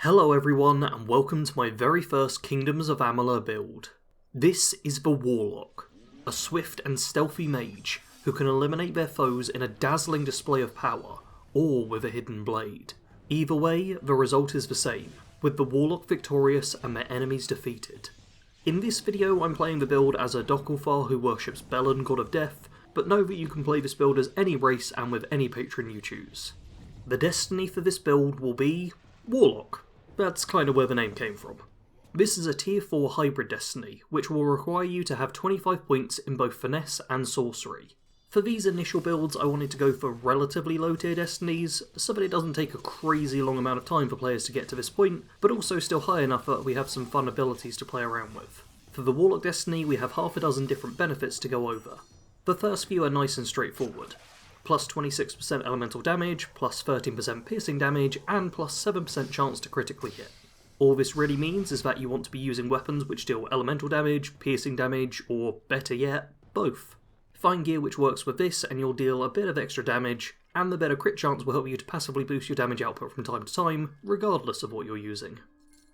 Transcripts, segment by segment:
Hello everyone and welcome to my very first Kingdoms of Amalur build. This is the Warlock, a swift and stealthy mage who can eliminate their foes in a dazzling display of power, or with a hidden blade. Either way, the result is the same, with the Warlock victorious and their enemies defeated. In this video I'm playing the build as a Dokkulfar who worships Belin, god of death, but know that you can play this build as any race and with any patron you choose. The destiny for this build will be Warlock. That's kind of where the name came from. This is a tier 4 hybrid destiny, which will require you to have 25 points in both finesse and sorcery. For these initial builds I wanted to go for relatively low tier destinies, so that it doesn't take a crazy long amount of time for players to get to this point, but also still high enough that we have some fun abilities to play around with. For the Warlock destiny we have half a dozen different benefits to go over. The first few are nice and straightforward. Plus 26% elemental damage, plus 13% piercing damage, and plus 7% chance to critically hit. All this really means is that you want to be using weapons which deal elemental damage, piercing damage, or better yet, both. Find gear which works with this and you'll deal a bit of extra damage, and the better crit chance will help you to passively boost your damage output from time to time, regardless of what you're using.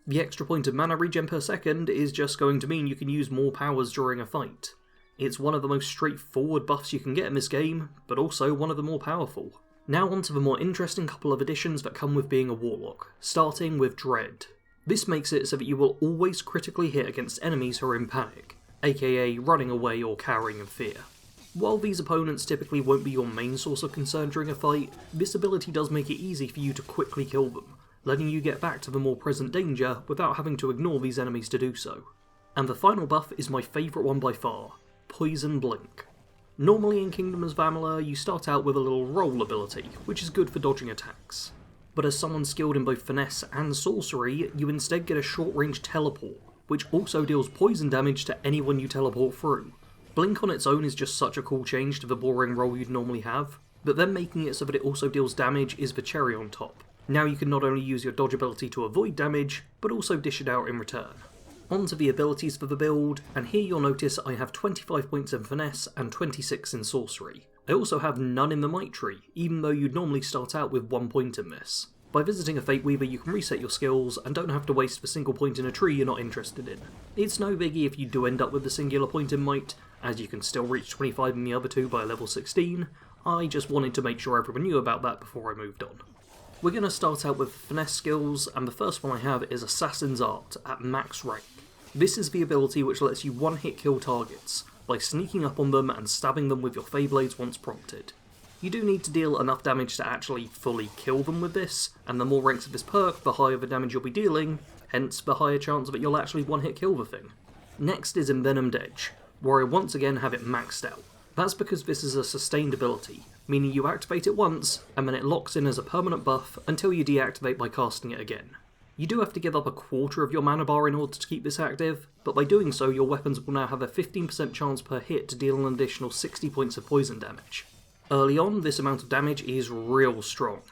The extra point of mana regen per second is just going to mean you can use more powers during a fight. It's one of the most straightforward buffs you can get in this game, but also one of the more powerful. Now on to the more interesting couple of additions that come with being a Warlock, starting with Dread. This makes it so that you will always critically hit against enemies who are in panic, aka running away or cowering in fear. While these opponents typically won't be your main source of concern during a fight, this ability does make it easy for you to quickly kill them, letting you get back to the more present danger without having to ignore these enemies to do so. And the final buff is my favourite one by far. Poison Blink. Normally in Kingdoms of Amalur you start out with a little roll ability, which is good for dodging attacks. But as someone skilled in both finesse and sorcery, you instead get a short range teleport, which also deals poison damage to anyone you teleport through. Blink on its own is just such a cool change to the boring roll you'd normally have, but then making it so that it also deals damage is the cherry on top. Now you can not only use your dodge ability to avoid damage, but also dish it out in return. On to the abilities for the build, and here you'll notice I have 25 points in finesse and 26 in sorcery. I also have none in the might tree, even though you'd normally start out with 1 point in this. By visiting a Fate Weaver you can reset your skills and don't have to waste a single point in a tree you're not interested in. It's no biggie if you do end up with a singular point in might, as you can still reach 25 in the other two by level 16, I just wanted to make sure everyone knew about that before I moved on. We're going to start out with finesse skills, and the first one I have is Assassin's Art at max rank. This is the ability which lets you one-hit kill targets, by sneaking up on them and stabbing them with your Feyblades once prompted. You do need to deal enough damage to actually fully kill them with this, and the more ranks of this perk, the higher the damage you'll be dealing, hence the higher chance that you'll actually one-hit kill the thing. Next is Envenomed Edge, where I once again have it maxed out. That's because this is a sustained ability, meaning you activate it once, and then it locks in as a permanent buff until you deactivate by casting it again. You do have to give up a quarter of your mana bar in order to keep this active, but by doing so your weapons will now have a 15% chance per hit to deal an additional 60 points of poison damage. Early on this amount of damage is real strong,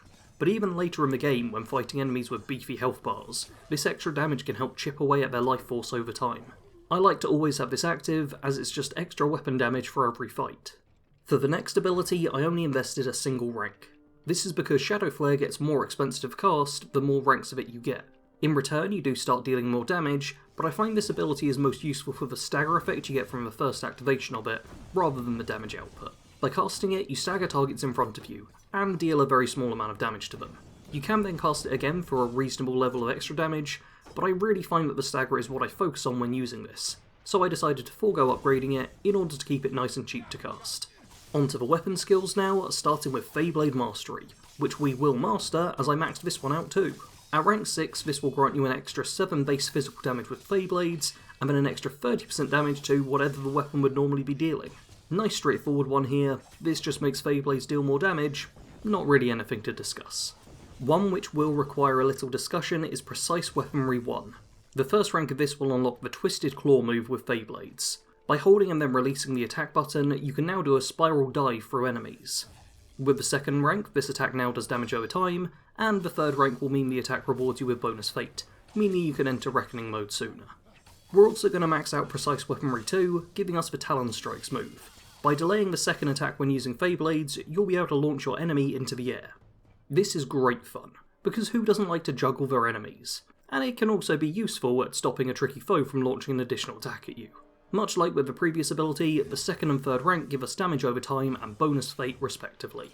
but even later in the game when fighting enemies with beefy health bars, this extra damage can help chip away at their life force over time. I like to always have this active as it's just extra weapon damage for every fight. For the next ability I only invested a single rank. This is because Shadow Flare gets more expensive to cast the more ranks of it you get. In return you do start dealing more damage, but I find this ability is most useful for the stagger effect you get from the first activation of it, rather than the damage output. By casting it, you stagger targets in front of you, and deal a very small amount of damage to them. You can then cast it again for a reasonable level of extra damage, but I really find that the stagger is what I focus on when using this, so I decided to forego upgrading it in order to keep it nice and cheap to cast. On to the weapon skills now, starting with Feyblade Mastery, which we will master as I maxed this one out too. At rank 6, this will grant you an extra 7 base physical damage with Feyblades, and then an extra 30% damage to whatever the weapon would normally be dealing. Nice straightforward one here, this just makes Feyblades deal more damage, not really anything to discuss. One which will require a little discussion is Precise Weaponry 1. The first rank of this will unlock the Twisted Claw move with Feyblades. By holding and then releasing the attack button, you can now do a spiral dive through enemies. With the second rank, this attack now does damage over time, and the third rank will mean the attack rewards you with bonus fate, meaning you can enter Reckoning mode sooner. We're also going to max out Precise Weaponry 2, giving us the Talon Strikes move. By delaying the second attack when using Feyblades, you'll be able to launch your enemy into the air. This is great fun, because who doesn't like to juggle their enemies? And it can also be useful at stopping a tricky foe from launching an additional attack at you. Much like with the previous ability, the second and third rank give us damage over time and bonus fate respectively.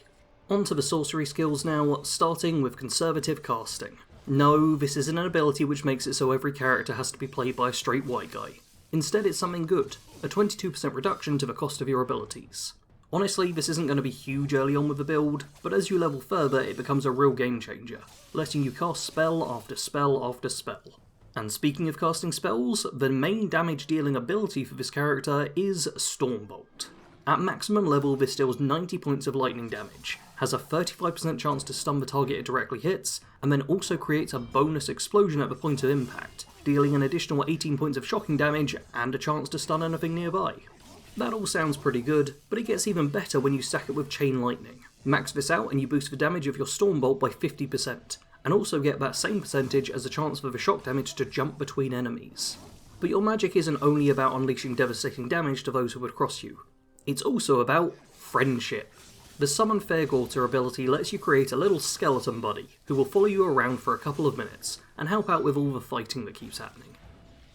On to the sorcery skills now, starting with conservative casting. No, this isn't an ability which makes it so every character has to be played by a straight white guy. Instead it's something good, a 22% reduction to the cost of your abilities. Honestly, this isn't going to be huge early on with the build, but as you level further it becomes a real game changer, letting you cast spell after spell after spell. And speaking of casting spells, the main damage dealing ability for this character is Stormbolt. At maximum level this deals 90 points of lightning damage, has a 35% chance to stun the target it directly hits, and then also creates a bonus explosion at the point of impact, dealing an additional 18 points of shocking damage and a chance to stun anything nearby. That all sounds pretty good, but it gets even better when you stack it with Chain Lightning. Max this out and you boost the damage of your Stormbolt by 50%, and also get that same percentage as a chance for the shock damage to jump between enemies. But your magic isn't only about unleashing devastating damage to those who would cross you. It's also about friendship. The Summon Fairgauter ability lets you create a little skeleton buddy who will follow you around for a couple of minutes and help out with all the fighting that keeps happening.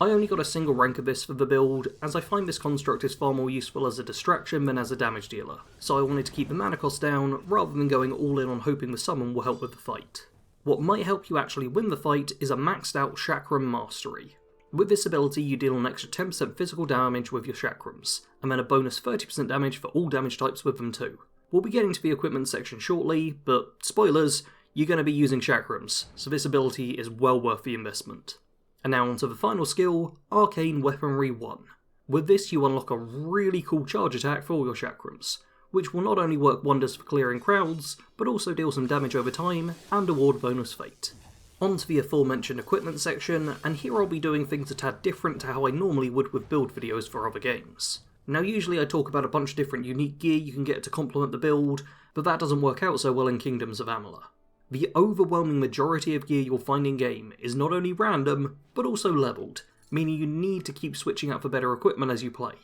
I only got a single rank of this for the build, as I find this construct is far more useful as a distraction than as a damage dealer, so I wanted to keep the mana cost down rather than going all in on hoping the summon will help with the fight. What might help you actually win the fight is a maxed out Chakram Mastery. With this ability you deal an extra 10% physical damage with your chakrams, and then a bonus 30% damage for all damage types with them too. We'll be getting to the equipment section shortly, but spoilers, you're going to be using chakrams, so this ability is well worth the investment. And now onto the final skill, Arcane Weaponry 1. With this you unlock a really cool charge attack for all your chakrams, which will not only work wonders for clearing crowds, but also deal some damage over time and award bonus fate. On to the aforementioned equipment section, and here I'll be doing things a tad different to how I normally would with build videos for other games. Now usually I talk about a bunch of different unique gear you can get to complement the build, but that doesn't work out so well in Kingdoms of Amalur. The overwhelming majority of gear you'll find in-game is not only random, but also levelled, meaning you need to keep switching out for better equipment as you play.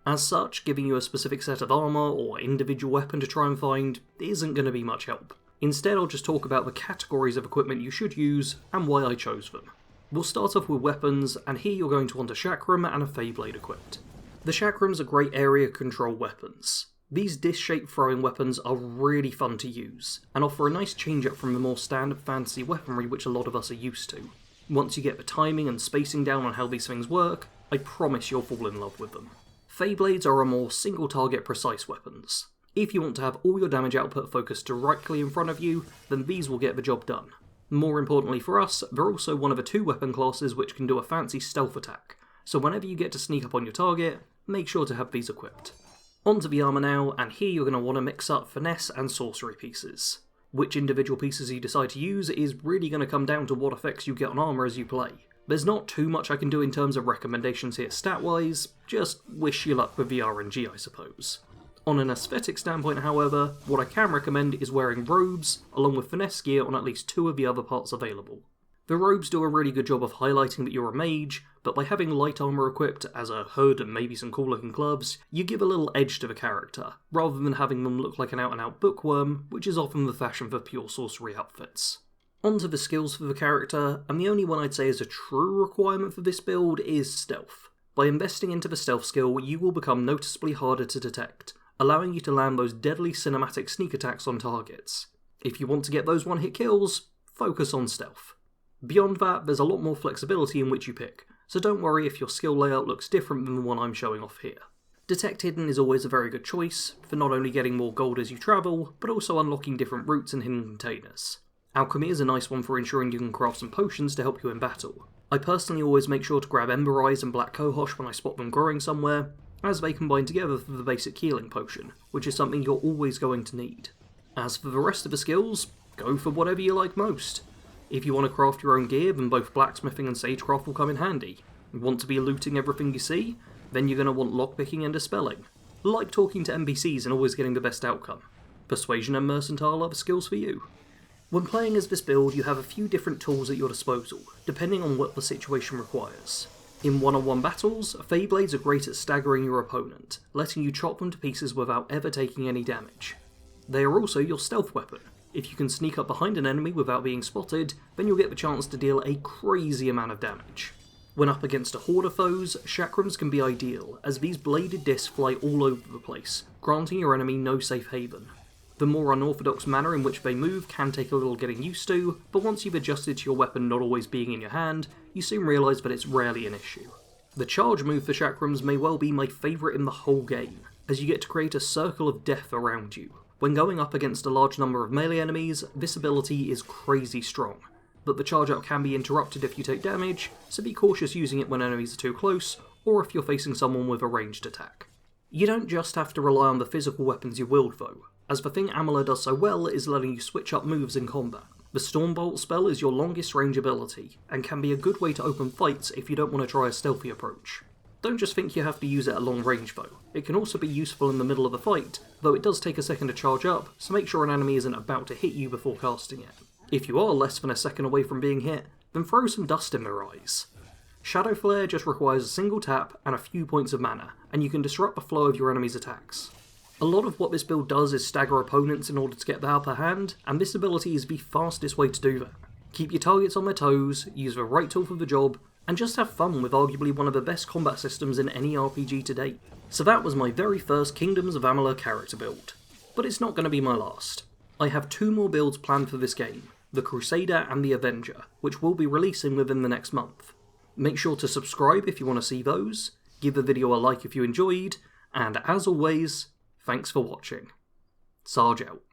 As such, giving you a specific set of armour or individual weapon to try and find isn't going to be much help. Instead I'll just talk about the categories of equipment you should use and why I chose them. We'll start off with weapons, and here you're going to want a Chakram and a Feyblade equipped. The Chakrams are great area control weapons. These disc-shaped throwing weapons are really fun to use, and offer a nice change-up from the more standard fantasy weaponry which a lot of us are used to. Once you get the timing and spacing down on how these things work, I promise you'll fall in love with them. Feyblades are a more single-target precise weapons. If you want to have all your damage output focused directly in front of you, then these will get the job done. More importantly for us, they're also one of the 2 weapon classes which can do a fancy stealth attack, so whenever you get to sneak up on your target, make sure to have these equipped. Onto the armour now, and here you're going to want to mix up finesse and sorcery pieces. Which individual pieces you decide to use is really going to come down to what effects you get on armour as you play. There's not too much I can do in terms of recommendations here stat-wise, just wish you luck with the RNG I suppose. On an aesthetic standpoint however, what I can recommend is wearing robes, along with finesse gear on at least 2 of the other parts available. The robes do a really good job of highlighting that you're a mage, but by having light armour equipped as a hood and maybe some cool looking gloves, you give a little edge to the character, rather than having them look like an out and out bookworm, which is often the fashion for pure sorcery outfits. Onto the skills for the character, and the only one I'd say is a true requirement for this build is stealth. By investing into the stealth skill, you will become noticeably harder to detect, allowing you to land those deadly cinematic sneak attacks on targets. If you want to get those one-hit kills, focus on stealth. Beyond that, there's a lot more flexibility in which you pick, so don't worry if your skill layout looks different than the one I'm showing off here. Detect Hidden is always a very good choice, for not only getting more gold as you travel, but also unlocking different routes and hidden containers. Alchemy is a nice one for ensuring you can craft some potions to help you in battle. I personally always make sure to grab Ember Eyes and Black Cohosh when I spot them growing somewhere, as they combine together for the basic healing potion, which is something you're always going to need. As for the rest of the skills, go for whatever you like most. If you want to craft your own gear, then both blacksmithing and sagecraft will come in handy. You want to be looting everything you see? Then you're going to want lockpicking and dispelling. Like talking to NPCs and always getting the best outcome. Persuasion and mercantile are the skills for you. When playing as this build, you have a few different tools at your disposal, depending on what the situation requires. In one-on-one battles, Feyblades are great at staggering your opponent, letting you chop them to pieces without ever taking any damage. They are also your stealth weapon. If you can sneak up behind an enemy without being spotted, then you'll get the chance to deal a crazy amount of damage. When up against a horde of foes, chakrams can be ideal, as these bladed discs fly all over the place, granting your enemy no safe haven. The more unorthodox manner in which they move can take a little getting used to, but once you've adjusted to your weapon not always being in your hand, you soon realise that it's rarely an issue. The charge move for chakrams may well be my favourite in the whole game, as you get to create a circle of death around you. When going up against a large number of melee enemies, this ability is crazy strong, but the charge up can be interrupted if you take damage, so be cautious using it when enemies are too close, or if you're facing someone with a ranged attack. You don't just have to rely on the physical weapons you wield though, as the thing Amalur does so well is letting you switch up moves in combat. The Stormbolt spell is your longest range ability, and can be a good way to open fights if you don't want to try a stealthy approach. Don't just think you have to use it at long range though, it can also be useful in the middle of the fight, though it does take a second to charge up, so make sure an enemy isn't about to hit you before casting it. If you are less than a second away from being hit, then throw some dust in their eyes. Shadow Flare just requires a single tap and a few points of mana, and you can disrupt the flow of your enemy's attacks. A lot of what this build does is stagger opponents in order to get the upper hand, and this ability is the fastest way to do that. Keep your targets on their toes, use the right tool for the job, and just have fun with arguably one of the best combat systems in any RPG to date. So that was my very first Kingdoms of Amalur character build. But it's not going to be my last. I have 2 more builds planned for this game, the Crusader and the Avenger, which will be releasing within the next month. Make sure to subscribe if you want to see those, give the video a like if you enjoyed, and as always, thanks for watching. Sarge out.